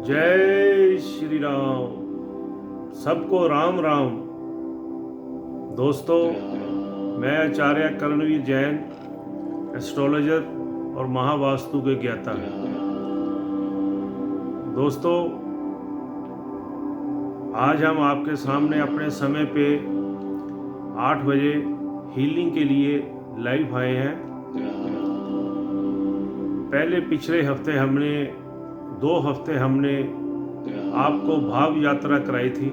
जय श्री राम। सबको राम राम। दोस्तों, मैं आचार्य कर्णवीर जैन, एस्ट्रोलॉजर और महावास्तु के ज्ञाता। दोस्तों, आज हम आपके सामने अपने समय पे 8 बजे हीलिंग के लिए लाइव आए हैं। पहले पिछले हफ्ते हमने 2 हफ्ते हमने आपको भाव यात्रा कराई थी।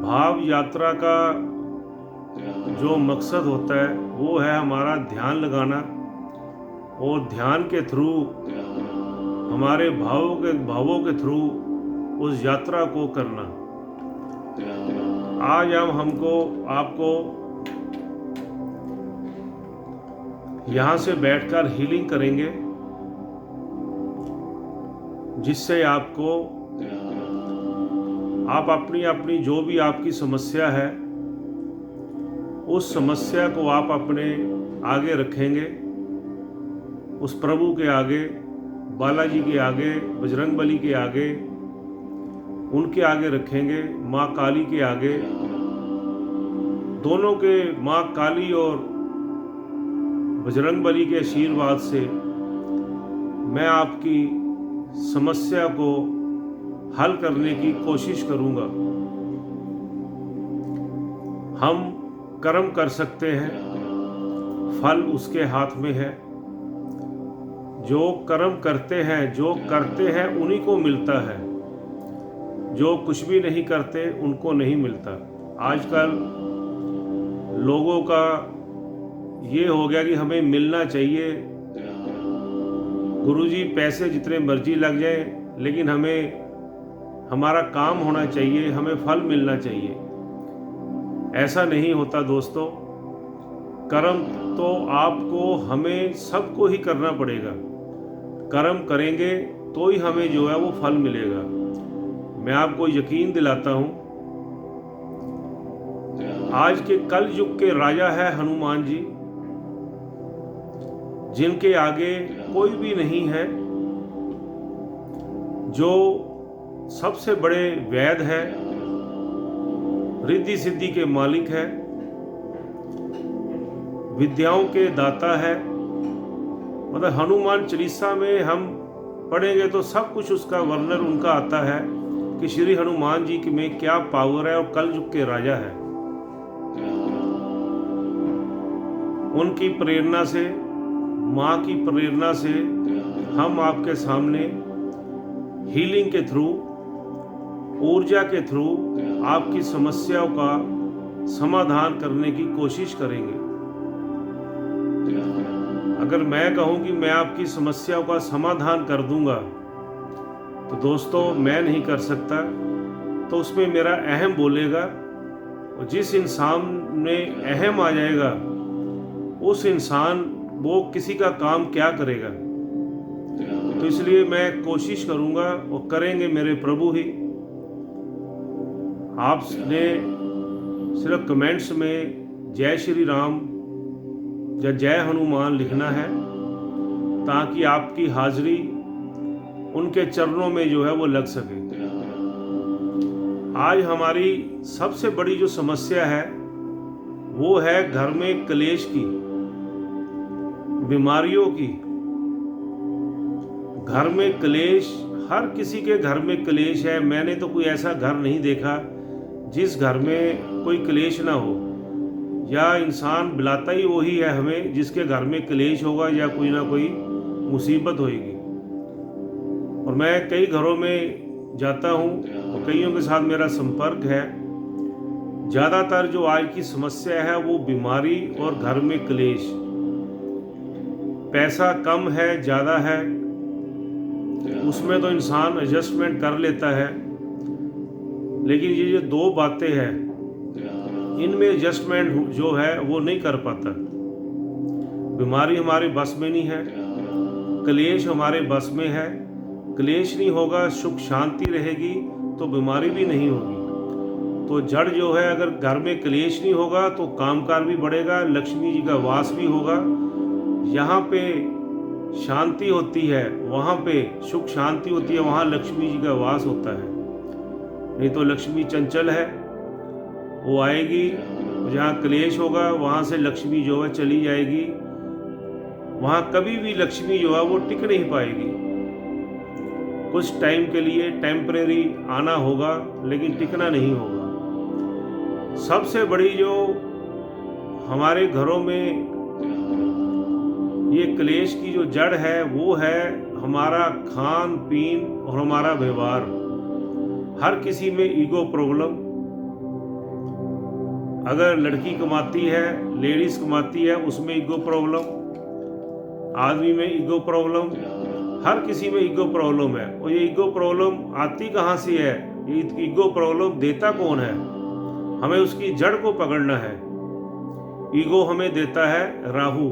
भाव यात्रा का जो मकसद होता है वो है हमारा ध्यान लगाना और ध्यान के थ्रू हमारे भावों के थ्रू उस यात्रा को करना। आज आपको यहाँ से बैठकर हीलिंग करेंगे, जिससे आप अपनी जो भी आपकी समस्या है उस समस्या को आप अपने आगे रखेंगे, उस प्रभु के आगे, बालाजी के आगे, बजरंगबली के आगे, उनके आगे रखेंगे, माँ काली के आगे। दोनों के, माँ काली और बजरंगबली के आशीर्वाद से मैं आपकी समस्या को हल करने की कोशिश करूंगा। हम कर्म कर सकते हैं, फल उसके हाथ में है। जो कर्म करते हैं, जो करते हैं उन्हीं को मिलता है, जो कुछ भी नहीं करते उनको नहीं मिलता। आजकल लोगों का ये हो गया कि हमें मिलना चाहिए, गुरुजी पैसे जितने मर्जी लग जाए, लेकिन हमें हमारा काम होना चाहिए, हमें फल मिलना चाहिए। ऐसा नहीं होता दोस्तों। कर्म तो आपको, हमें सबको ही करना पड़ेगा। कर्म करेंगे तो ही हमें जो है वो फल मिलेगा। मैं आपको यकीन दिलाता हूँ, आज के कल युग के राजा है हनुमान जी, जिनके आगे कोई भी नहीं है, जो सबसे बड़े वैद है, रिद्धि सिद्धि के मालिक है, विद्याओं के दाता है। मतलब हनुमान चालीसा में हम पढ़ेंगे तो सब कुछ उसका वर्णन उनका आता है कि श्री हनुमान जी में क्या पावर है और कल युग के राजा है। उनकी प्रेरणा से, माँ की प्रेरणा से हम आपके सामने हीलिंग के थ्रू, ऊर्जा के थ्रू आपकी समस्याओं का समाधान करने की कोशिश करेंगे। अगर मैं कहूँ कि मैं आपकी समस्याओं का समाधान कर दूंगा, तो दोस्तों मैं नहीं कर सकता, तो उसमें मेरा अहम बोलेगा। और जिस इंसान में अहम आ जाएगा, उस इंसान वो किसी का काम क्या करेगा। तो इसलिए मैं कोशिश करूंगा और करेंगे मेरे प्रभु ही। आपने सिर्फ कमेंट्स में जय श्री राम या जय हनुमान लिखना है, ताकि आपकी हाजिरी उनके चरणों में जो है वो लग सके। आज हमारी सबसे बड़ी जो समस्या है वो है घर में क्लेश की, बीमारियों की। घर में क्लेश, हर किसी के घर में क्लेश है। मैंने तो कोई ऐसा घर नहीं देखा जिस घर में कोई क्लेश ना हो, या इंसान बुलाता ही वही है हमें जिसके घर में क्लेश होगा या कोई ना कोई मुसीबत होगी। और मैं कई घरों में जाता हूँ और कईयों के साथ मेरा संपर्क है। ज़्यादातर जो आज की समस्या है वो बीमारी और घर में क्लेश। पैसा कम है, ज़्यादा है, उसमें तो इंसान एडजस्टमेंट कर लेता है, लेकिन ये जो 2 बातें हैं, इनमें एडजस्टमेंट जो है वो नहीं कर पाता। बीमारी हमारे बस में नहीं है, क्लेश हमारे बस में है। क्लेश नहीं होगा, सुख शांति रहेगी, तो बीमारी भी नहीं होगी। तो जड़ जो है, अगर घर में क्लेश नहीं होगा तो कामकाज भी बढ़ेगा, लक्ष्मी जी का वास भी होगा। यहाँ पे शांति होती है, वहाँ पे सुख शांति होती है, वहाँ लक्ष्मी जी का वास होता है। नहीं तो लक्ष्मी चंचल है, वो आएगी, जहाँ क्लेश होगा वहाँ से लक्ष्मी जो है चली जाएगी। वहाँ कभी भी लक्ष्मी जो है वो टिक नहीं पाएगी। कुछ टाइम के लिए टेम्परेरी आना होगा, लेकिन टिकना नहीं होगा। सबसे बड़ी जो हमारे घरों में ये क्लेश की जो जड़ है वो है हमारा खान पीन और हमारा व्यवहार। हर किसी में ईगो प्रॉब्लम। अगर लड़की कमाती है, लेडीज कमाती है, उसमें ईगो प्रॉब्लम, आदमी में ईगो प्रॉब्लम, हर किसी में ईगो प्रॉब्लम है। और ये ईगो प्रॉब्लम आती कहाँ से है? ये ईगो प्रॉब्लम देता कौन है? हमें उसकी जड़ को पकड़ना है। ईगो हमें देता है राहु,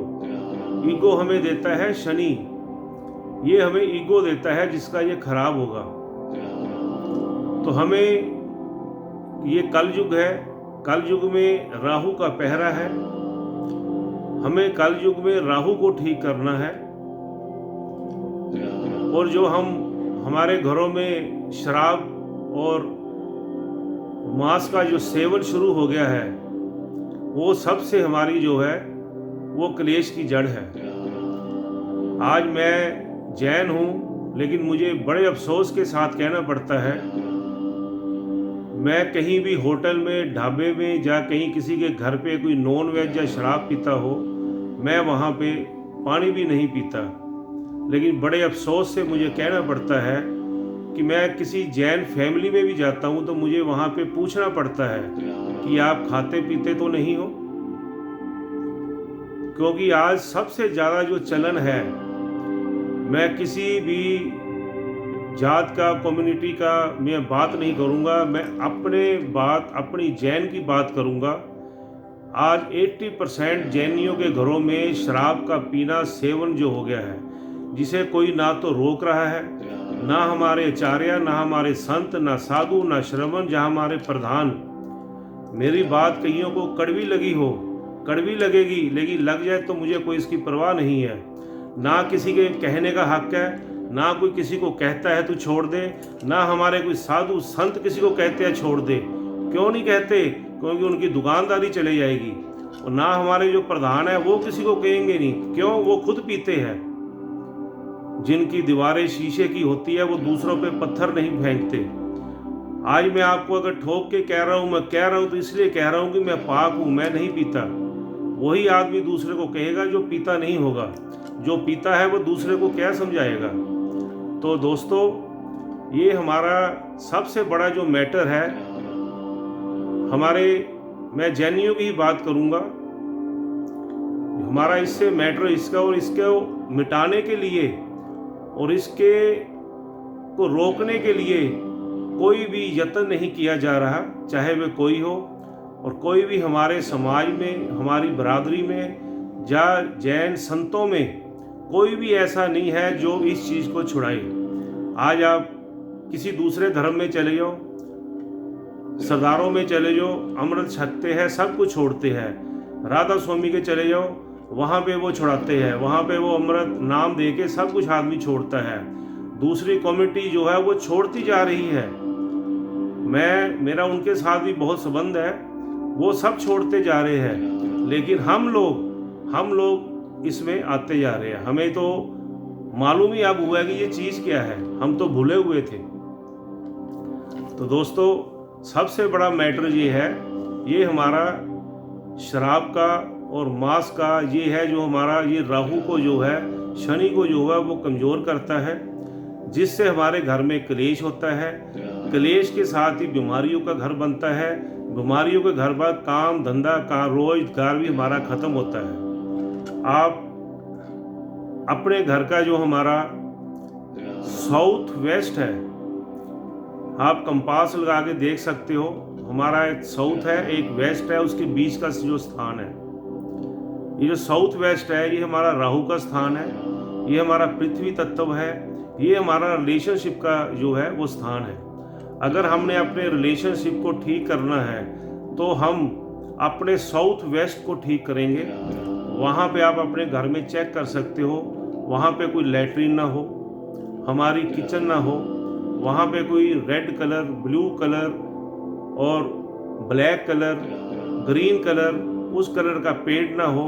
ईगो हमें देता है शनि, ये हमें ईगो देता है जिसका ये खराब होगा। तो हमें ये कलयुग है, कलयुग में राहु का पहरा है, हमें कलयुग में राहु को ठीक करना है। और जो हमारे घरों में शराब और मांस का जो सेवन शुरू हो गया है, वो सबसे हमारी जो है वो क्लेश की जड़ है। आज मैं जैन हूँ, लेकिन मुझे बड़े अफसोस के साथ कहना पड़ता है, मैं कहीं भी होटल में, ढाबे में या कहीं किसी के घर पे कोई नॉन वेज या शराब पीता हो, मैं वहाँ पे पानी भी नहीं पीता। लेकिन बड़े अफसोस से मुझे कहना पड़ता है कि मैं किसी जैन फैमिली में भी जाता हूँ तो मुझे वहाँ पे पूछना पड़ता है कि आप खाते पीते तो नहीं हो। क्योंकि आज सबसे ज़्यादा जो चलन है, मैं किसी भी जात का, कम्युनिटी का मैं बात नहीं करूँगा, मैं अपनी जैन की बात करूँगा। आज 80% जैनियों के घरों में शराब का पीना, सेवन जो हो गया है, जिसे कोई ना तो रोक रहा है, ना हमारे आचार्य, ना हमारे संत, ना साधु, ना श्रवण, जहाँ हमारे प्रधान। मेरी बात कईयों को कड़वी लगी हो, कड़वी लगेगी, लेकिन लग जाए तो मुझे कोई इसकी परवाह नहीं है। ना किसी के कहने का हक है, ना कोई किसी को कहता है तू छोड़ दे, ना हमारे कोई साधु संत किसी को कहते हैं छोड़ दे। क्यों नहीं कहते? क्योंकि उनकी दुकानदारी चली जाएगी। और ना हमारे जो प्रधान है वो किसी को कहेंगे नहीं। क्यों? वो खुद पीते हैं। जिनकी दीवारें शीशे की होती है वो दूसरों पे पत्थर नहीं फेंकते। आज मैं आपको अगर ठोक के कह रहा हूँ, मैं कह रहा हूँ तो इसलिए कह रहा हूँ कि मैं पाक हूँ, मैं नहीं पीता। वही आदमी दूसरे को कहेगा जो पीता नहीं होगा। जो पीता है वो दूसरे को क्या समझाएगा? तो दोस्तों, ये हमारा सबसे बड़ा जो मैटर है, मैं जैनियों की ही बात करूँगा। हमारा इससे मैटर इसका, और इसको मिटाने के लिए और इसके को रोकने के लिए कोई भी यत्न नहीं किया जा रहा, चाहे वे कोई हो। और कोई भी हमारे समाज में, हमारी बरादरी में या जैन संतों में कोई भी ऐसा नहीं है जो इस चीज़ को छुड़ाए। आज आप किसी दूसरे धर्म में चले जाओ, सरदारों में चले जाओ, अमृत छकते हैं, सब कुछ छोड़ते हैं। राधा स्वामी के चले जाओ, वहाँ पे वो छुड़ाते हैं, वहाँ पे वो अमृत नाम दे के सब कुछ आदमी छोड़ता है। दूसरी कम्युनिटी जो है वो छोड़ती जा रही है। मेरा उनके साथ भी बहुत संबंध है, वो सब छोड़ते जा रहे हैं। लेकिन हम लोग इसमें आते जा रहे हैं। हमें तो मालूम ही अब हुआ है कि ये चीज़ क्या है, हम तो भूले हुए थे। तो दोस्तों, सबसे बड़ा मैटर ये है, ये हमारा शराब का और मांस का ये है, जो हमारा ये राहु को जो है, शनि को जो है वो कमज़ोर करता है, जिससे हमारे घर में क्लेश होता है। क्लेश के साथ ही बीमारियों का घर बनता है। बीमारियों के घर बाद काम धंधा का रोजगार भी हमारा ख़त्म होता है। आप अपने घर का जो हमारा साउथ वेस्ट है, आप कंपास लगा के देख सकते हो। हमारा एक साउथ है, एक वेस्ट है, उसके बीच का जो स्थान है, ये जो साउथ वेस्ट है, ये हमारा राहु का स्थान है, ये हमारा पृथ्वी तत्व है, ये हमारा रिलेशनशिप का जो है वो स्थान है। अगर हमने अपने रिलेशनशिप को ठीक करना है तो हम अपने साउथ वेस्ट को ठीक करेंगे। वहाँ पे आप अपने घर में चेक कर सकते हो, वहाँ पे कोई लैट्रीन ना हो, हमारी किचन ना हो, वहाँ पे कोई रेड कलर, ब्लू कलर और ब्लैक कलर, ग्रीन कलर, उस कलर का पेंट ना हो।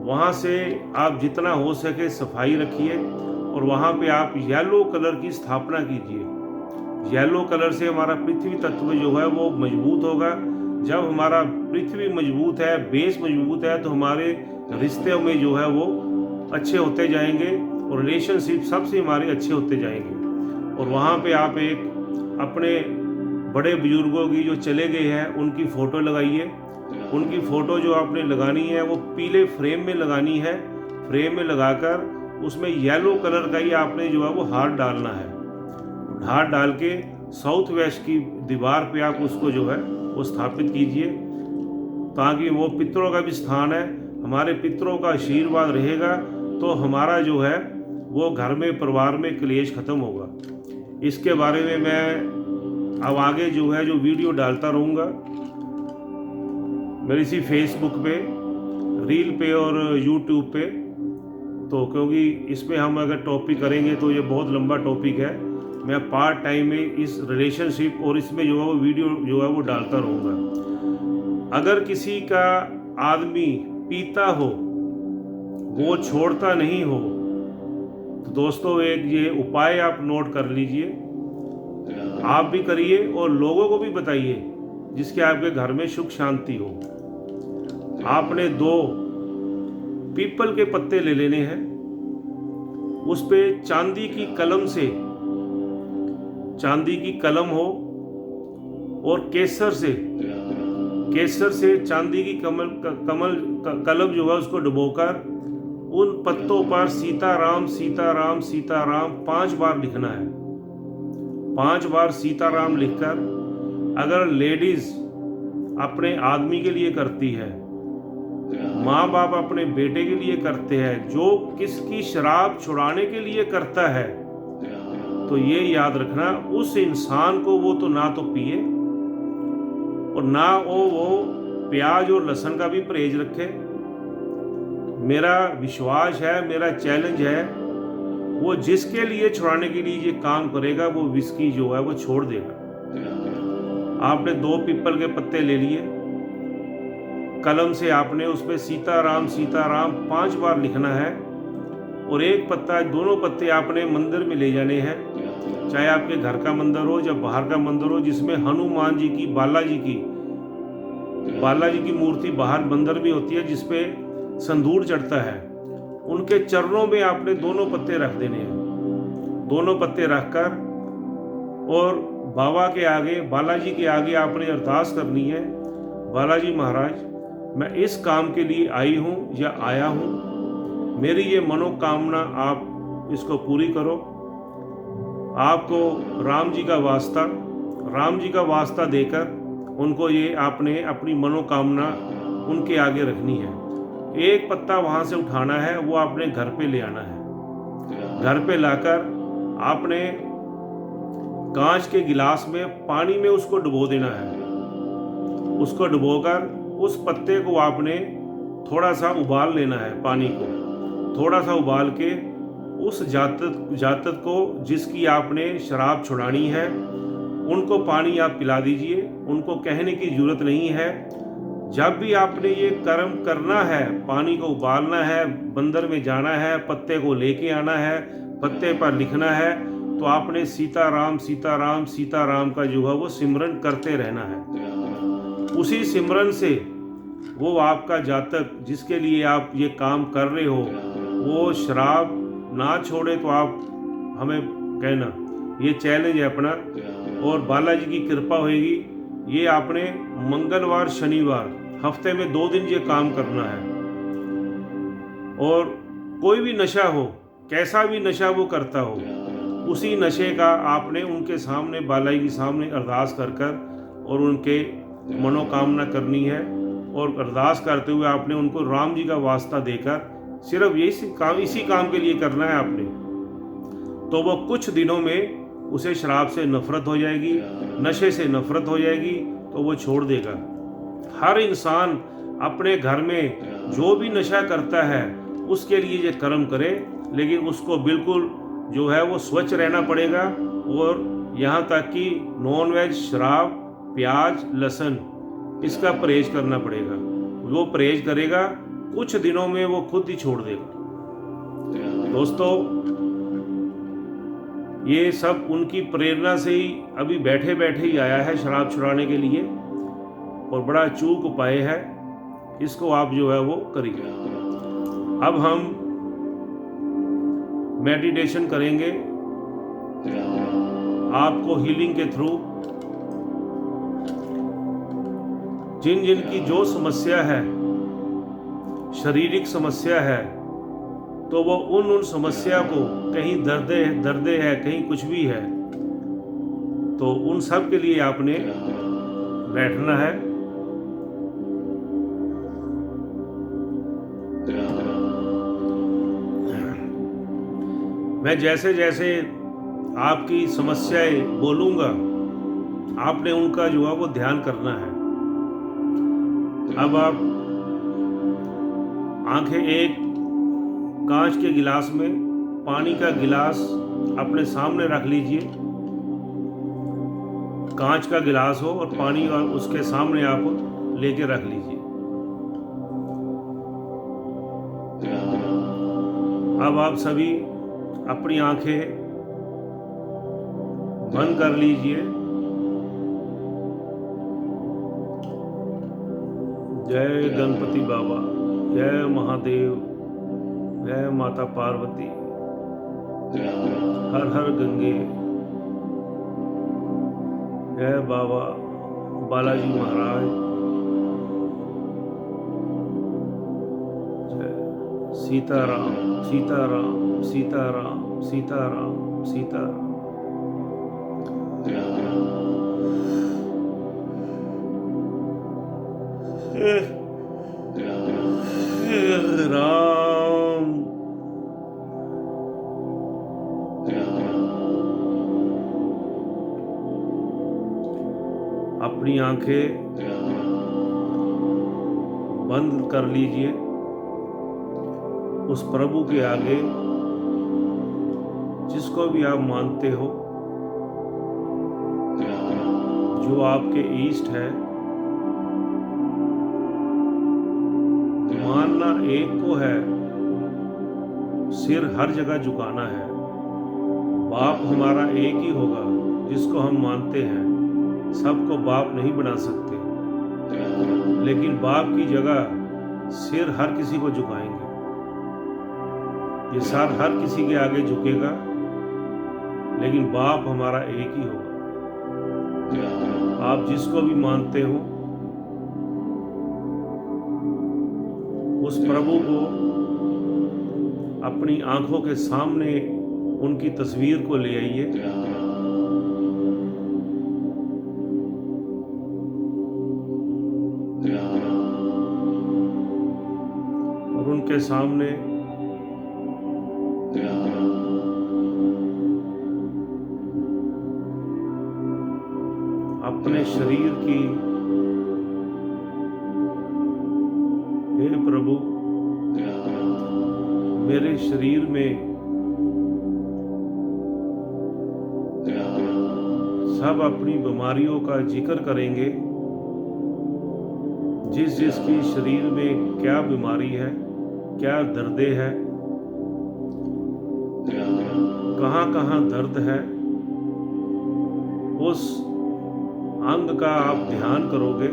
वहाँ से आप जितना हो सके सफाई रखिए और वहाँ पे आप येलो कलर की स्थापना कीजिए। येलो कलर से हमारा पृथ्वी तत्व जो है वो मजबूत होगा। जब हमारा पृथ्वी मजबूत है, बेस मजबूत है, तो हमारे रिश्ते में जो है वो अच्छे होते जाएंगे और रिलेशनशिप सबसे हमारे अच्छे होते जाएंगे। और वहाँ पे आप एक अपने बड़े बुजुर्गों की जो चले गए हैं उनकी फ़ोटो लगाइए। उनकी फ़ोटो जो आपने लगानी है वो पीले फ्रेम में लगानी है। फ्रेम में लगाकर उसमें येलो कलर का ही आपने जो है वो हार्ट डालना है। हार्ट डाल के साउथ वेस्ट की दीवार पे आप उसको जो है वो स्थापित कीजिए, ताकि वो पितरों का भी स्थान है। हमारे पितरों का आशीर्वाद रहेगा तो हमारा जो है वो घर में, परिवार में क्लेश खत्म होगा। इसके बारे में मैं अब आगे जो है जो वीडियो डालता रहूँगा मेरी इसी फेसबुक पे, रील पे और यूट्यूब पे। तो क्योंकि इसमें हम अगर टॉपिक करेंगे तो ये बहुत लंबा टॉपिक है। मैं पार्ट टाइम में इस रिलेशनशिप और इसमें जो है वो वीडियो जो है वो डालता रहूँगा। अगर किसी का आदमी पीता हो, वो छोड़ता नहीं हो, तो दोस्तों एक ये उपाय आप नोट कर लीजिए, आप भी करिए और लोगों को भी बताइए, जिसके आपके घर में सुख शांति हो। आपने 2 पीपल के पत्ते ले लेने हैं, उस पे चांदी की कलम से, चांदी की कलम हो और केसर से चांदी की कलम जो है उसको डुबोकर उन पत्तों पर सीताराम सीताराम सीताराम 5 बार लिखना है। 5 बार सीताराम लिखकर अगर लेडीज अपने आदमी के लिए करती है, माँ बाप अपने बेटे के लिए करते हैं, जो किसकी शराब छुड़ाने के लिए करता है, तो ये याद रखना उस इंसान को वो तो ना तो पिए और ना वो प्याज और लहसुन का भी परहेज रखे। मेरा विश्वास है, मेरा चैलेंज है, वो जिसके लिए छुड़ाने के लिए ये काम करेगा वो विस्की जो है वो छोड़ देगा। आपने 2 पीपल के पत्ते ले लिए, कलम से आपने उस पर सीताराम सीताराम 5 बार लिखना है और एक पत्ता, दोनों पत्ते आपने मंदिर में ले जाने हैं, चाहे आपके घर का मंदिर हो या बाहर का मंदिर हो, जिसमें हनुमान जी की, बालाजी की मूर्ति बाहर मंदिर में होती है, जिसपे संदूर चढ़ता है। उनके चरणों में आपने दोनों पत्ते रख देने हैं। दोनों पत्ते रखकर और बाबा के आगे, बालाजी के आगे आपने अरदास करनी है, बालाजी महाराज, मैं इस काम के लिए आई हूँ या आया हूँ, मेरी ये मनोकामना आप इसको पूरी करो। आपको राम जी का वास्ता देकर उनको ये आपने अपनी मनोकामना उनके आगे रखनी है। एक पत्ता वहाँ से उठाना है, वो आपने घर पे ले आना है। घर पे लाकर आपने कांच के गिलास में पानी में उसको डुबो देना है। उसको डुबोकर उस पत्ते को आपने थोड़ा सा उबाल लेना है, पानी को थोड़ा सा उबाल के उस जातक को जिसकी आपने शराब छुड़ानी है उनको पानी आप पिला दीजिए। उनको कहने की जरूरत नहीं है। जब भी आपने ये कर्म करना है, पानी को उबालना है, बंदर में जाना है, पत्ते को लेके आना है, पत्ते पर लिखना है, तो आपने सीताराम सीताराम सीताराम का जो है वो सिमरन करते रहना है। उसी सिमरन से वो आपका जातक जिसके लिए आप ये काम कर रहे हो वो शराब ना छोड़े, तो आप हमें कहना, ये चैलेंज है अपना। और बालाजी की कृपा होगी। ये आपने मंगलवार शनिवार हफ्ते में 2 दिन ये काम करना है। और कोई भी नशा हो, कैसा भी नशा वो करता हो, उसी नशे का आपने उनके सामने, बालाजी के सामने अरदास कर और उनके मनोकामना करनी है। और अरदास करते हुए आपने उनको राम जी का वास्ता देकर सिर्फ इसी काम के लिए करना है आपने। तो वो कुछ दिनों में उसे शराब से नफरत हो जाएगी, नशे से नफरत हो जाएगी, तो वो छोड़ देगा। हर इंसान अपने घर में जो भी नशा करता है उसके लिए ये कर्म करे, लेकिन उसको बिल्कुल जो है वो स्वच्छ रहना पड़ेगा। और यहाँ तक कि नॉनवेज, शराब, प्याज, लहसुन इसका परहेज करना पड़ेगा। वो परहेज करेगा, कुछ दिनों में वो खुद ही छोड़ देगा। दोस्तों, ये सब उनकी प्रेरणा से ही अभी बैठे बैठे ही आया है शराब छुड़ाने के लिए, और बड़ा अचूक उपाय है, इसको आप जो है वो करिए। अब हम मेडिटेशन करेंगे आपको हीलिंग के थ्रू। जिन जिन की जो समस्या है, शारीरिक समस्या है, तो वो उन समस्या को, कहीं दर्द है, कहीं कुछ भी है, तो उन सब के लिए आपने बैठना है। मैं जैसे जैसे आपकी समस्याएं बोलूंगा, आपने उनका जो है वो ध्यान करना है। अब आप आंखें, एक कांच के गिलास में पानी का गिलास अपने सामने रख लीजिए। कांच का गिलास हो और पानी और उसके सामने आप लेके रख लीजिए। अब आप सभी अपनी आंखें बंद कर लीजिए। जय गणपति बाबा, जय महादेव, जय माता पार्वती, हर हर गंगे, जय बाबा बालाजी महाराज, जय सीताराम सीताराम सीताराम सीताराम सीताराम। राम अपनी आंखें बंद कर लीजिए। उस प्रभु के आगे, जिसको भी आप मानते हो, जो आपके इष्ट है, मानना एक को है, सिर हर जगह झुकाना है। बाप हमारा एक ही होगा जिसको हम मानते हैं। सबको बाप नहीं बना सकते, लेकिन बाप की जगह सिर हर किसी को झुकाएंगे। ये सर हर किसी के आगे झुकेगा, लेकिन बाप हमारा एक ही होगा। आप जिसको भी मानते हो, उस प्रभु को अपनी आंखों के सामने उनकी तस्वीर को ले आइए। और उनके सामने अपने शरीर की, हे प्रभु, मेरे शरीर में सब अपनी बीमारियों का जिक्र करेंगे। जिस जिसकी शरीर में क्या बीमारी है, क्या दर्द है, कहाँ कहाँ दर्द है, उस अंग का आप ध्यान करोगे।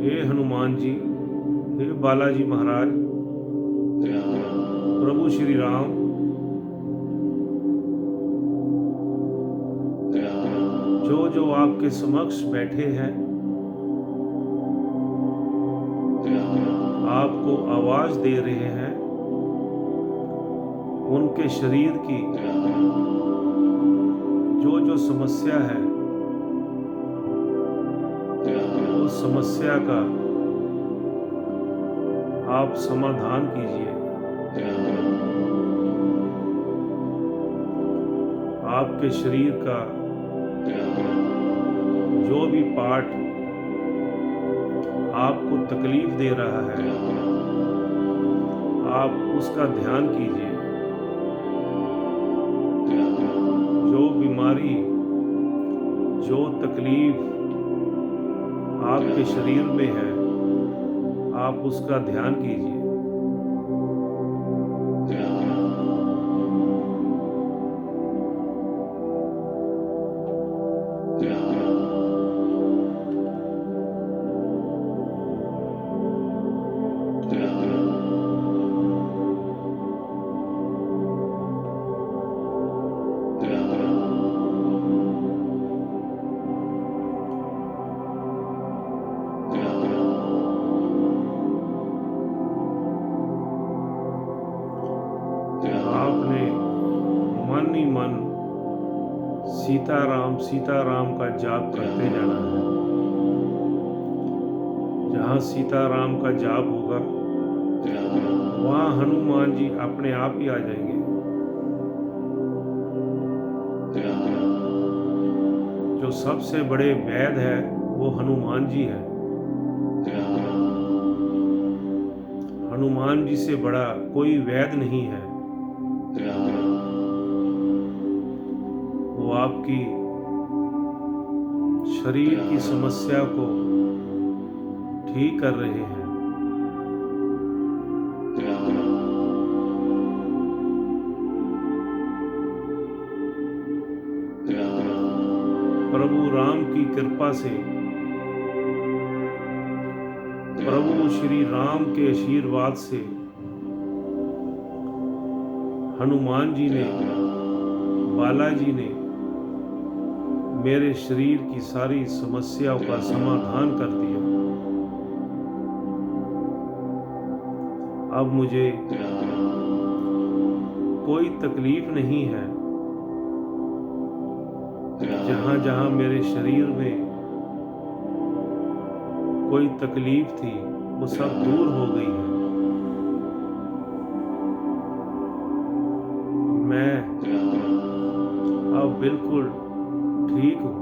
हे हनुमान जी, हे बालाजी महाराज, प्रभु श्री राम, जो जो आपके समक्ष बैठे हैं, आपको आवाज दे रहे हैं, उनके शरीर की जो जो समस्या है, उस समस्या का आप समाधान कीजिए। आपके शरीर का जो भी पार्ट आपको तकलीफ दे रहा है, आप उसका ध्यान कीजिए। जो बीमारी, जो तकलीफ आपके शरीर में है, आप उसका ध्यान कीजिए। आपने मन ही मन सीताराम सीताराम का जाप करते जाना है। जहाँ सीताराम का जाप होगा वहाँ हनुमान जी अपने आप ही आ जाएंगे। जो सबसे बड़े वैद्य है वो हनुमान जी है। हनुमान जी से बड़ा कोई वैद्य नहीं है। वो आपकी शरीर की समस्या को ठीक कर रहे हैं। प्रभु राम की कृपा से, प्रभु श्री राम के आशीर्वाद से हनुमान जी ने, बालाजी ने मेरे शरीर की सारी समस्याओं का समाधान कर दिया। अब मुझे कोई तकलीफ नहीं है। जहाँ जहाँ मेरे शरीर में कोई तकलीफ थी वो सब दूर हो गई है। मैं अब बिल्कुल ठीक हूँ।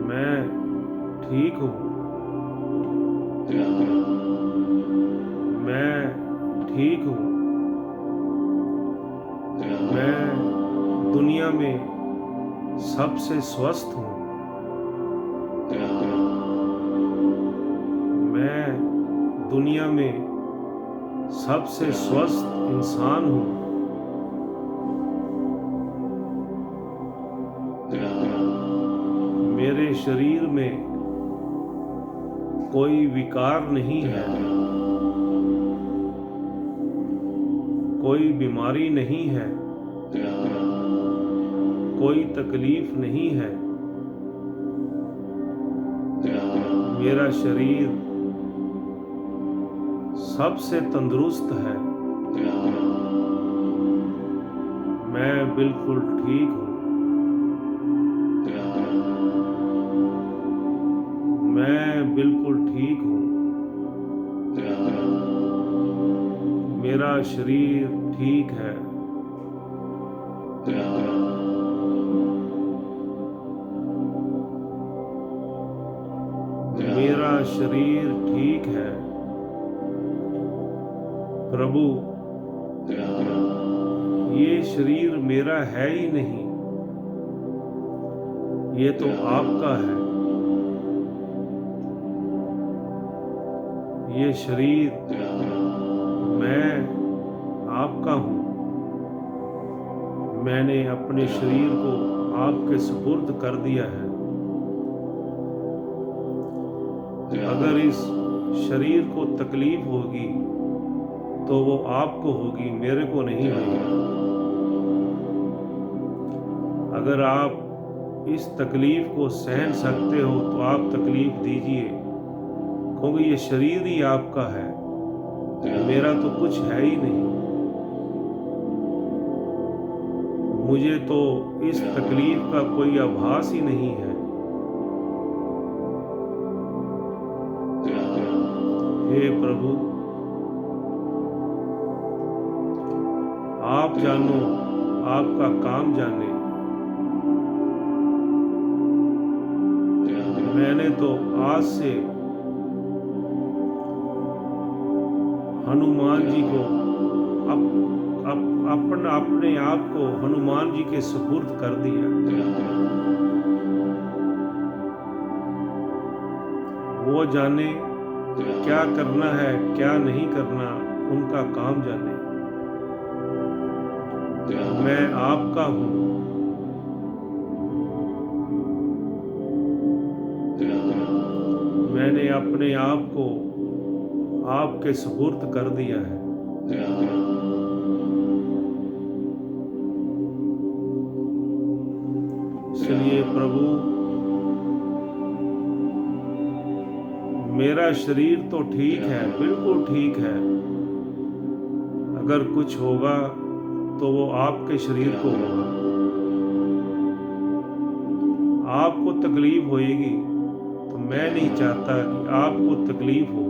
मैं ठीक हूँ। मैं ठीक हूँ। मैं दुनिया में सबसे स्वस्थ हूँ। मैं दुनिया में सबसे स्वस्थ इंसान हूँ। मेरे शरीर में कोई विकार नहीं है, कोई बीमारी नहीं है, कोई तकलीफ नहीं है। मेरा शरीर सबसे तंदुरुस्त है। मैं बिल्कुल ठीक हूँ। मैं बिल्कुल ठीक हूँ। मेरा शरीर ठीक है। मेरा शरीर ठीक है। प्रभु, ये शरीर मेरा है ही नहीं, ये तो आपका है। ये शरीर मैं आपका हूँ। मैंने अपने शरीर को आपके सुपुर्द कर दिया है। अगर इस शरीर को तकलीफ होगी तो वो आपको होगी, मेरे को नहीं होगी। अगर आप इस तकलीफ को सहन सकते हो तो आप तकलीफ दीजिए, क्योंकि ये शरीर ही आपका है, मेरा तो कुछ है ही नहीं। मुझे तो इस तकलीफ का कोई आभास ही नहीं है। हे प्रभु, आप जानो, आपका काम जाने। मैंने तो आज से हनुमान जी को अपने आप को हनुमान जी के सुपुर्द कर दिया। वो जाने क्या करना है क्या नहीं करना, उनका काम जाने। मैं आपका हूँ, मैंने अपने आप को आपके सुपुर्द कर दिया है। इसलिए प्रभु, मेरा शरीर तो ठीक है, बिल्कुल ठीक है। अगर कुछ होगा तो वो आपके शरीर को होगा। आपको तकलीफ होएगी तो मैं नहीं चाहता कि आपको तकलीफ हो।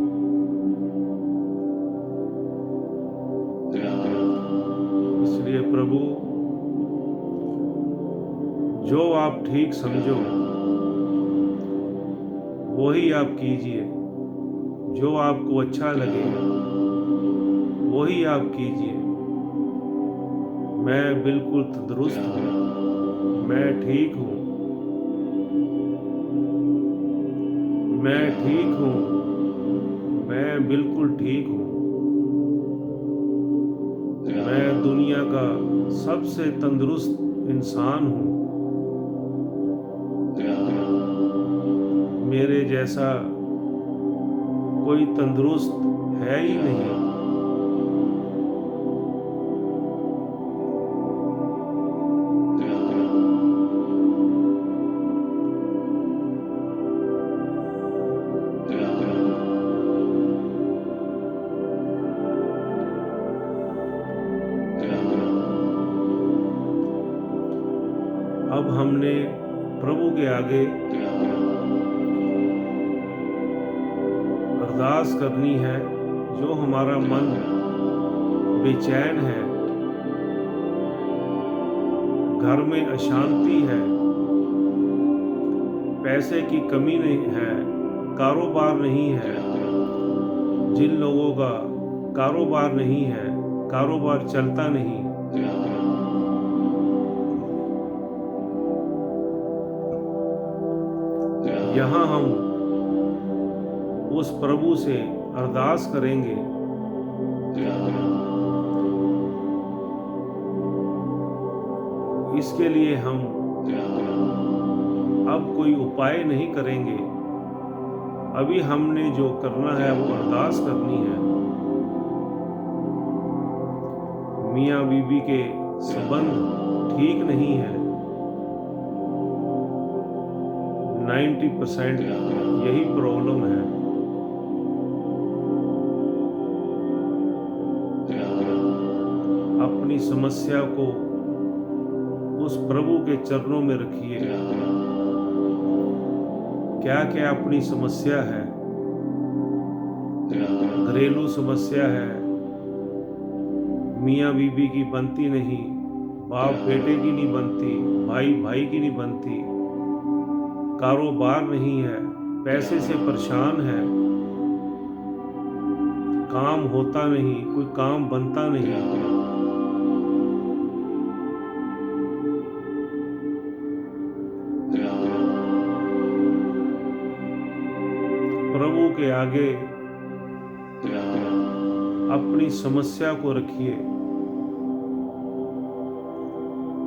इसलिए प्रभु, जो आप ठीक समझो वही आप कीजिए, जो आपको अच्छा लगे वही आप कीजिए। मैं बिल्कुल तंदुरुस्त हूँ, मैं ठीक हूँ, मैं ठीक हूँ, मैं बिल्कुल ठीक हूँ। मैं दुनिया का सबसे तंदुरुस्त इंसान हूँ। मेरे जैसा कोई तंदुरुस्त है ही नहीं। अब हमने प्रभु के आगे अरदास करनी है। जो हमारा मन बेचैन है, घर में अशांति है, पैसे की कमी नहीं है, कारोबार नहीं है, जिन लोगों का कारोबार नहीं है, कारोबार चलता नहीं, यहाँ हम उस प्रभु से अरदास करेंगे। इसके लिए हम अब कोई उपाय नहीं करेंगे। अभी हमने जो करना है वो अरदास करनी है। मियाँ बीबी के संबंध ठीक नहीं है, 90% यही प्रॉब्लम है। अपनी समस्या को उस प्रभु के चरणों में रखिए। क्या क्या अपनी समस्या है? घरेलू समस्या है, मियाँ बीबी की बनती नहीं, बाप बेटे की नहीं बनती, भाई भाई की नहीं बनती, कारोबार नहीं है, पैसे से परेशान है, काम होता नहीं, कोई काम बनता नहीं। प्रभु के आगे अपनी समस्या को रखिए।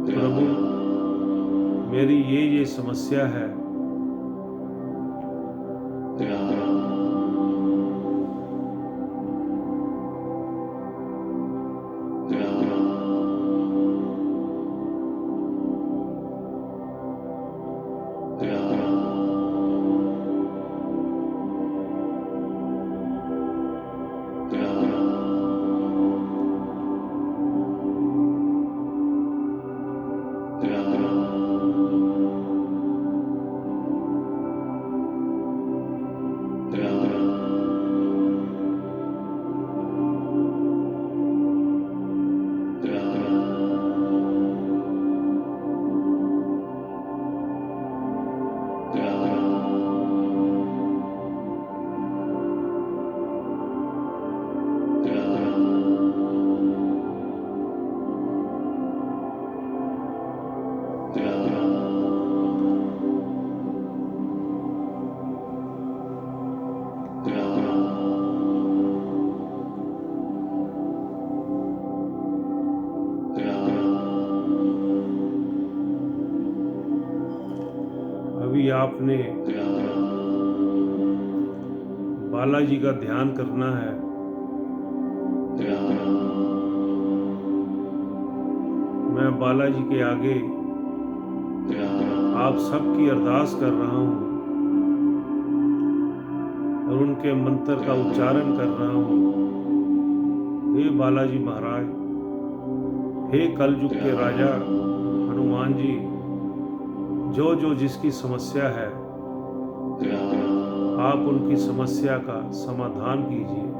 प्रभु, मेरी ये समस्या है, आपने बालाजी का ध्यान करना है। मैं बालाजी के आगे आप सबकी अरदास कर रहा हूँ और उनके मंत्र का उच्चारण कर रहा हूँ। हे बालाजी महाराज, हे कलयुग के राजा हनुमान जी, जो जो जिसकी समस्या है आप उनकी समस्या का समाधान कीजिए।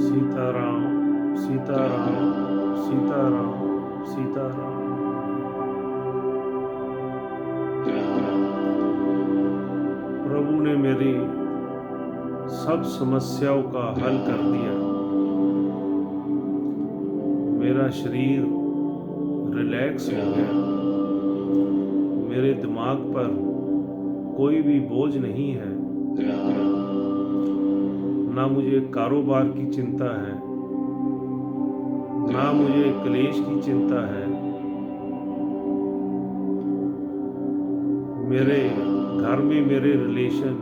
सीताराम सीताराम सीताराम सीताराम। प्रभु ने मेरी सब समस्याओं का हल कर दिया। मेरा शरीर रिलैक्स हो गया। मेरे दिमाग पर कोई भी बोझ नहीं है। ना मुझे कारोबार की चिंता है, ना मुझे क्लेश की चिंता है। मेरे घर में मेरे रिलेशन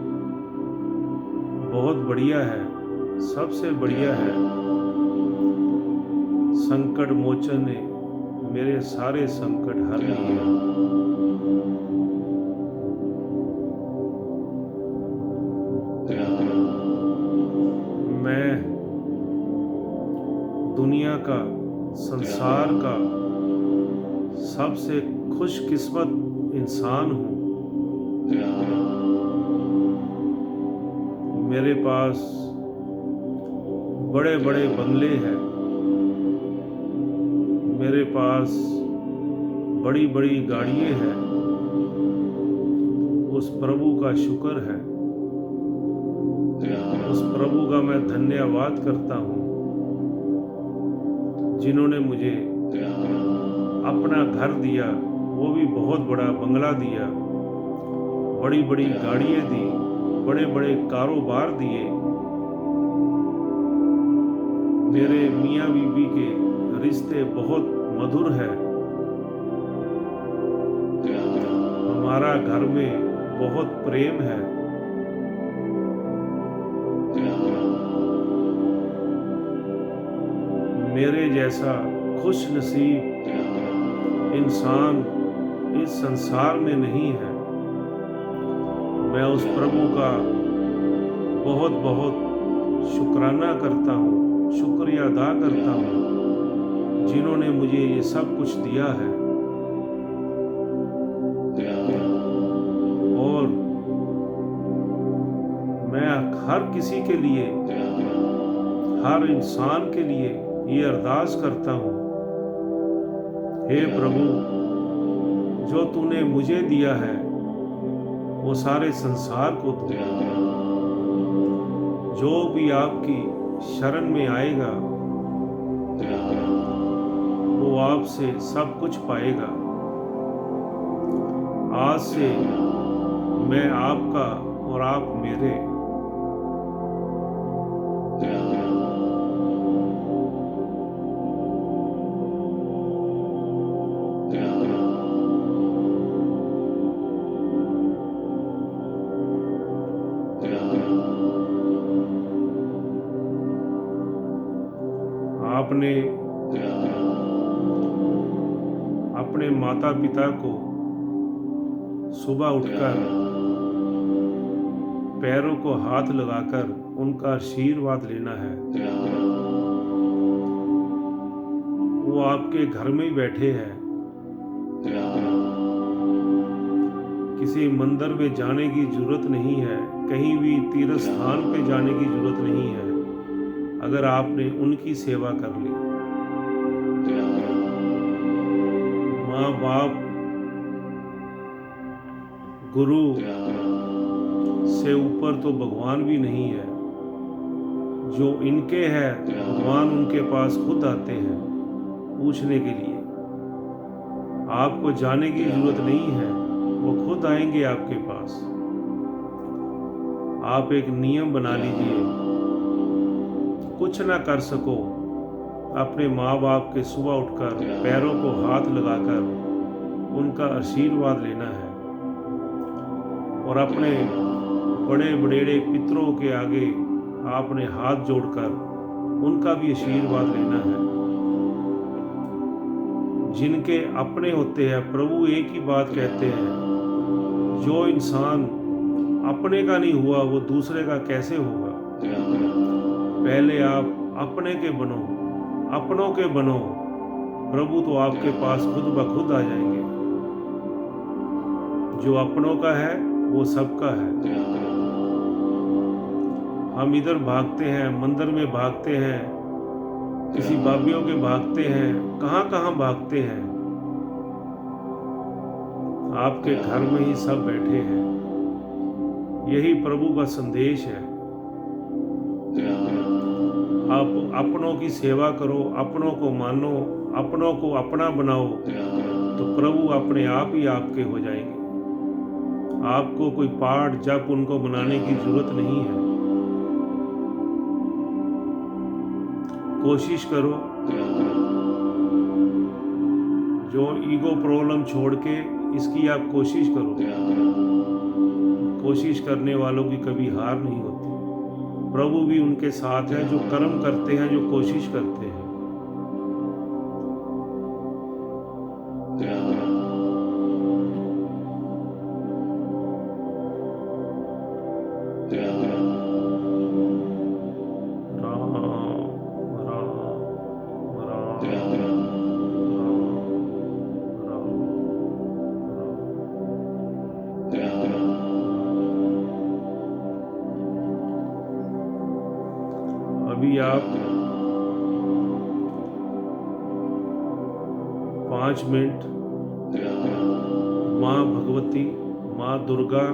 बहुत बढ़िया है, सबसे बढ़िया है। संकट मोचन ने मेरे सारे संकट हर लिए। मैं दुनिया का, संसार का सबसे खुशकिस्मत इंसान हूँ। मेरे पास बड़े बड़े बंगले हैं। मेरे पास बड़ी बड़ी गाड़ियाँ हैं। उस प्रभु का शुक्र है। उस प्रभु का मैं धन्यवाद करता हूँ जिन्होंने मुझे अपना घर दिया, वो भी बहुत बड़ा बंगला दिया, बड़ी बड़ी गाड़ियाँ दी, बड़े बड़े कारोबार दिए। मेरे मियाँ बीबी के रिश्ते बहुत मधुर है। हमारा घर में बहुत प्रेम है। मेरे जैसा खुश नसीब इंसान इस संसार में नहीं है। मैं उस प्रभु का बहुत बहुत शुक्राना करता हूँ, शुक्रिया अदा करता हूँ जिन्होंने मुझे ये सब कुछ दिया है। और मैं हर किसी के लिए, हर इंसान के लिए ये अरदास करता हूँ, हे प्रभु, जो तूने मुझे दिया है वो सारे संसार को दो। जो भी आपकी शरण में आएगा वो आपसे सब कुछ पाएगा। आज से मैं आपका और आप मेरे। आपने अपने माता पिता को सुबह उठकर पैरों को हाथ लगाकर उनका आशीर्वाद लेना है। वो आपके घर में ही बैठे हैं। किसी मंदिर में जाने की जरूरत नहीं है, कहीं भी तीर्थ स्थान पे जाने की जरूरत नहीं है, अगर आपने उनकी सेवा कर ली। माँ बाप गुरु से ऊपर तो भगवान भी नहीं है। जो इनके है भगवान उनके पास खुद आते हैं पूछने के लिए। आपको जाने की जरूरत नहीं है, वो खुद आएंगे आपके पास। आप एक नियम बना लीजिए, कुछ ना कर सको, अपने माँ बाप के सुबह उठकर पैरों को हाथ लगाकर उनका आशीर्वाद लेना है और अपने बड़े बड़ेरे पितरों के आगे आपने हाथ जोड़कर उनका भी आशीर्वाद लेना है। जिनके अपने होते हैं, प्रभु एक ही बात कहते हैं, जो इंसान अपने का नहीं हुआ वो दूसरे का कैसे होगा। पहले आप अपने के बनो, अपनों के बनो, प्रभु तो आपके पास खुद ब खुद आ जाएंगे। जो अपनों का है वो सबका है। हम इधर भागते हैं, मंदिर में भागते हैं, किसी बाबियों के भागते हैं, कहाँ कहाँ भागते हैं। आपके घर में ही सब बैठे हैं। यही प्रभु का संदेश है। आप अपनों की सेवा करो, अपनों को मानो, अपनों को अपना बनाओ, तो प्रभु अपने आप ही आपके हो जाएंगे। आपको कोई पाठ जप उनको बनाने की जरूरत नहीं है। कोशिश करो, जो ईगो प्रॉब्लम छोड़ के इसकी आप कोशिश करो। कोशिश करने वालों की कभी हार नहीं होती। प्रभु भी उनके साथ है जो कर्म करते हैं, जो कोशिश करते हैं। राम राम राम अभी आप 5 मिनट माँ भगवती, माँ दुर्गा,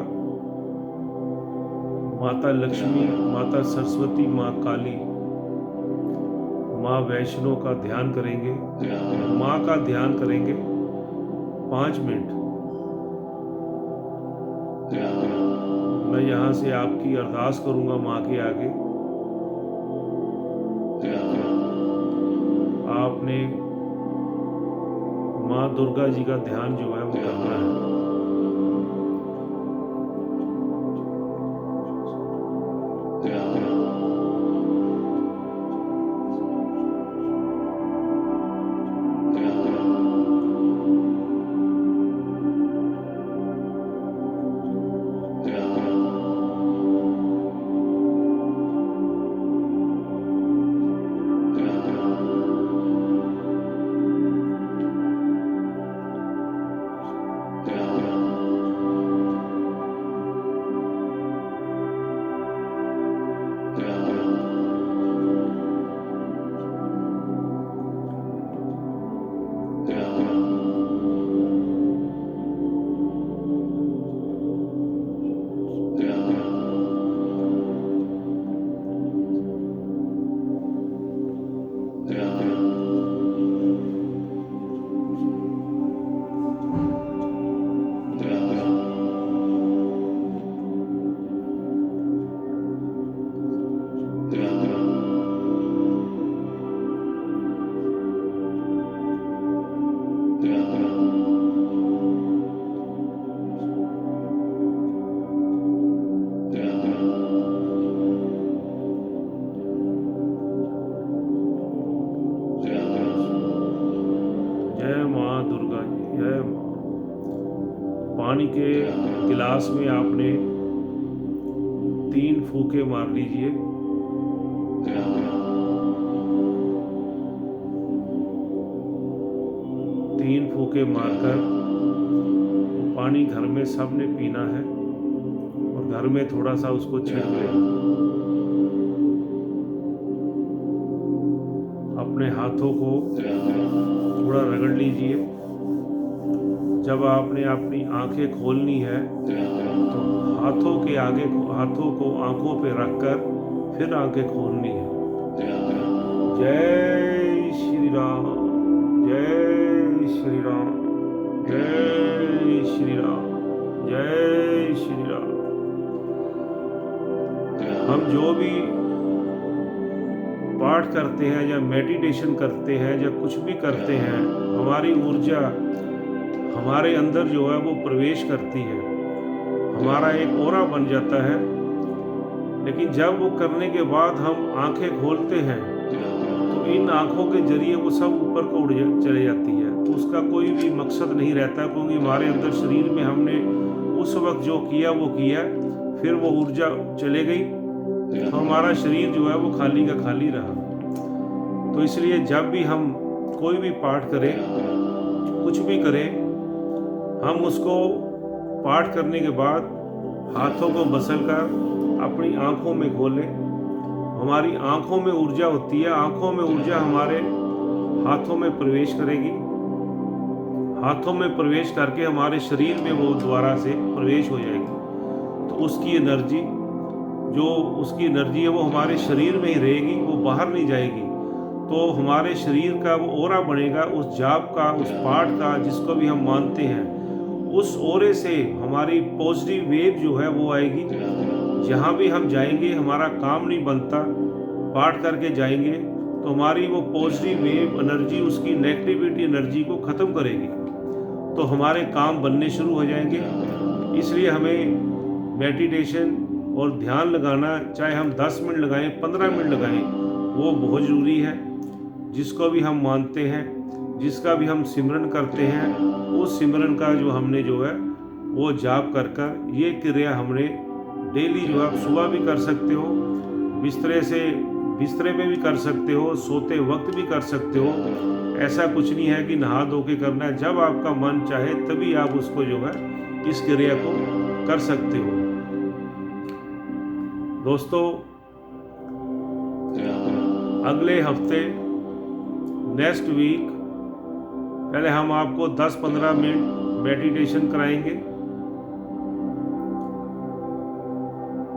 माता लक्ष्मी, माता सरस्वती, माँ काली, माँ वैष्णो का ध्यान करेंगे। माँ का ध्यान करेंगे 5 मिनट। मैं यहाँ से आपकी अरदास करूँगा माँ के आगे। आपने माँ दुर्गा जी का ध्यान जो है वो करना है। माँ दुर्गा जी, जय माँ। पानी के गिलास में आपने 3 फूंके मार लीजिए। तीन फूंके मारकर पानी घर में सबने पीना है और घर में थोड़ा सा उसको छिड़क लें। अपने हाथों को थोड़ा रगड़ लीजिए। जब आपने अपनी आंखें खोलनी है तो हाथों को आंखों पे रखकर फिर आंखें खोलनी है। जय श्री राम, जय श्री राम, जय श्री राम, जय श्री राम। हम जो भी पाठ करते हैं या मेडिटेशन करते हैं या कुछ भी करते हैं, हमारी ऊर्जा हमारे अंदर जो है वो प्रवेश करती है, हमारा एक ऑरा बन जाता है। लेकिन जब वो करने के बाद हम आंखें खोलते हैं तो इन आंखों के जरिए वो सब ऊपर को उड़ चले जाती है। तो उसका कोई भी मकसद नहीं रहता, क्योंकि हमारे अंदर शरीर में हमने उस वक्त जो किया वो किया, फिर वो ऊर्जा चले गई तो हमारा शरीर जो है वो खाली का खाली रहा। तो इसलिए जब भी हम कोई भी पाठ करें, कुछ भी करें, हम उसको पाठ करने के बाद हाथों को बसल कर अपनी आंखों में खोलें। हमारी आंखों में ऊर्जा होती है, आंखों में ऊर्जा हमारे हाथों में प्रवेश करेगी। हाथों में प्रवेश करके हमारे शरीर में वो दोबारा से प्रवेश हो जाएगी। तो उसकी एनर्जी है वो हमारे शरीर में ही रहेगी, वो बाहर नहीं जाएगी। तो हमारे शरीर का वो ऑरा बनेगा, उस जाप का, उस पाठ का, जिसको भी हम मानते हैं, उस ऑरे से हमारी पॉजिटिव वेव जो है वो आएगी। जहाँ भी हम जाएंगे, हमारा काम नहीं बनता, पाठ करके जाएंगे तो हमारी वो पॉजिटिव वेव एनर्जी उसकी नेगेटिविटी एनर्जी को ख़त्म करेगी, तो हमारे काम बनने शुरू हो जाएंगे। इसलिए हमें मेडिटेशन और ध्यान लगाना, चाहे हम 10 मिनट लगाएं, 15 मिनट लगाएं, वो बहुत ज़रूरी है। जिसको भी हम मानते हैं, जिसका भी हम सिमरन करते हैं, उस सिमरन का जो हमने जो है वो जाप कर कर ये क्रिया हमने डेली जो आप सुबह भी कर सकते हो, बिस्तरे पे भी कर सकते हो, सोते वक्त भी कर सकते हो। ऐसा कुछ नहीं है कि नहा धो के करना है, जब आपका मन चाहे तभी आप उसको जो है इस क्रिया को कर सकते हो। दोस्तों, अगले हफ्ते नेक्स्ट वीक पहले हम आपको 10-15 मिनट मेडिटेशन कराएंगे,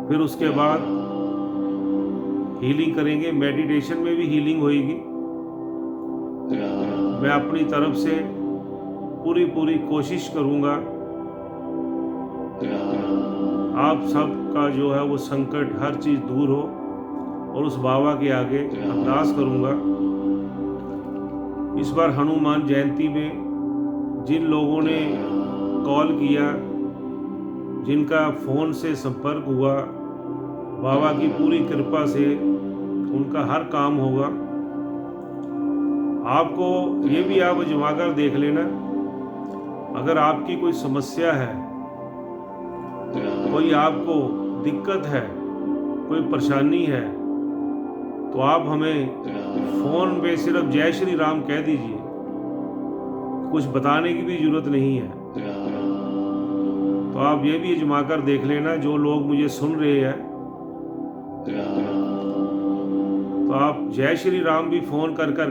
फिर उसके बाद हीलिंग करेंगे। मेडिटेशन में भी हीलिंग होगी। मैं अपनी तरफ से पूरी कोशिश करूंगा आप सब का जो है वो संकट हर चीज़ दूर हो, और उस बाबा के आगे अरदास करूंगा। इस बार हनुमान जयंती में जिन लोगों ने कॉल किया, जिनका फ़ोन से संपर्क हुआ, बाबा की पूरी कृपा से उनका हर काम होगा। आपको ये भी आप आजमा कर देख लेना, अगर आपकी कोई समस्या है, कोई आपको दिक्कत है, कोई परेशानी है, तो आप हमें फ़ोन पे सिर्फ जय श्री राम कह दीजिए, कुछ बताने की भी ज़रूरत नहीं है। तो आप ये भी आजमा कर देख लेना, जो लोग मुझे सुन रहे हैं, तो आप जय श्री राम भी फ़ोन कर कर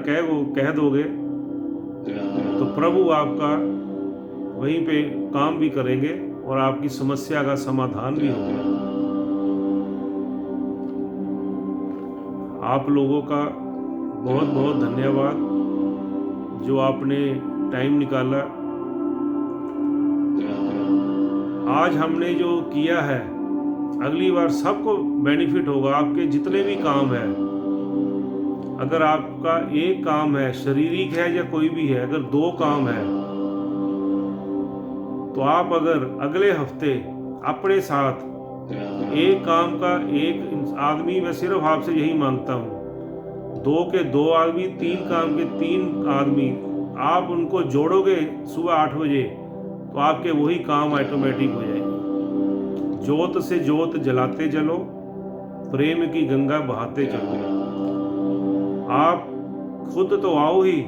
कह दोगे तो प्रभु आपका वहीं पे काम भी करेंगे और आपकी समस्या का समाधान भी होगा। आप लोगों का बहुत बहुत धन्यवाद जो आपने टाइम निकाला। आज हमने जो किया है, अगली बार सबको बेनिफिट होगा। आपके जितने भी काम है, अगर आपका एक काम है, शारीरिक है या कोई भी है, अगर 2 काम है, तो आप अगर अगले हफ्ते अपने साथ एक काम का एक आदमी, मैं सिर्फ आपसे यही मांगता हूँ, 2 के 2 आदमी, 3 काम के 3 आदमी आप उनको जोड़ोगे सुबह 8 बजे तो आपके वही काम ऑटोमेटिक हो जाएंगे। जोत से जोत जलाते चलो, प्रेम की गंगा बहाते चलो। आप खुद तो आओ ही,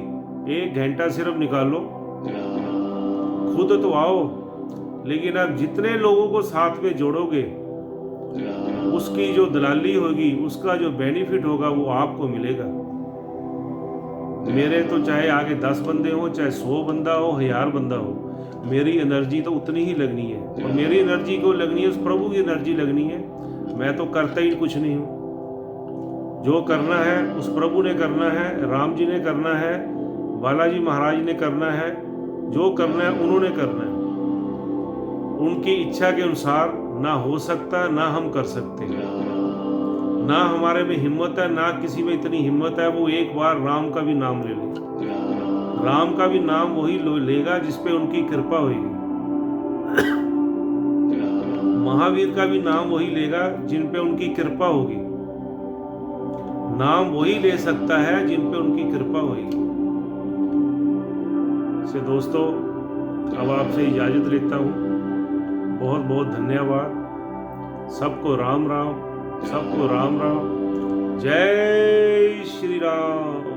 1 घंटा सिर्फ निकालो, खुद तो आओ, लेकिन आप जितने लोगों को साथ में जोड़ोगे उसकी जो दलाली होगी, उसका जो बेनिफिट होगा वो आपको मिलेगा। मेरे तो चाहे आगे 10 बंदे हो, चाहे 100 बंदा हो, 1000 बंदा हो, मेरी एनर्जी तो उतनी ही लगनी है। और मेरी एनर्जी को लगनी है, उस प्रभु की एनर्जी लगनी है। मैं तो करता ही कुछ नहीं हूँ। जो करना है उस प्रभु ने करना है, राम जी ने करना है, बालाजी महाराज ने करना है, जो करना है उन्होंने करना है। उनकी इच्छा के अनुसार ना हो सकता, ना हम कर सकते, ना हमारे में हिम्मत है, ना किसी में इतनी हिम्मत है वो एक बार राम का भी नाम ले ले। राम का भी नाम वही लेगा जिस पे उनकी कृपा होगी। महावीर का भी नाम वही लेगा जिन पे उनकी कृपा होगी। नाम वही ले सकता है जिन पे उनकी कृपा होगी। से दोस्तों, अब आपसे इजाजत लेता हूँ। बहुत बहुत धन्यवाद। सबको राम राम, सबको राम राम। जय श्री राम।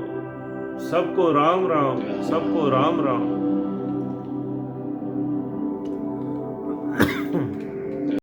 सबको राम राम, सबको राम राम।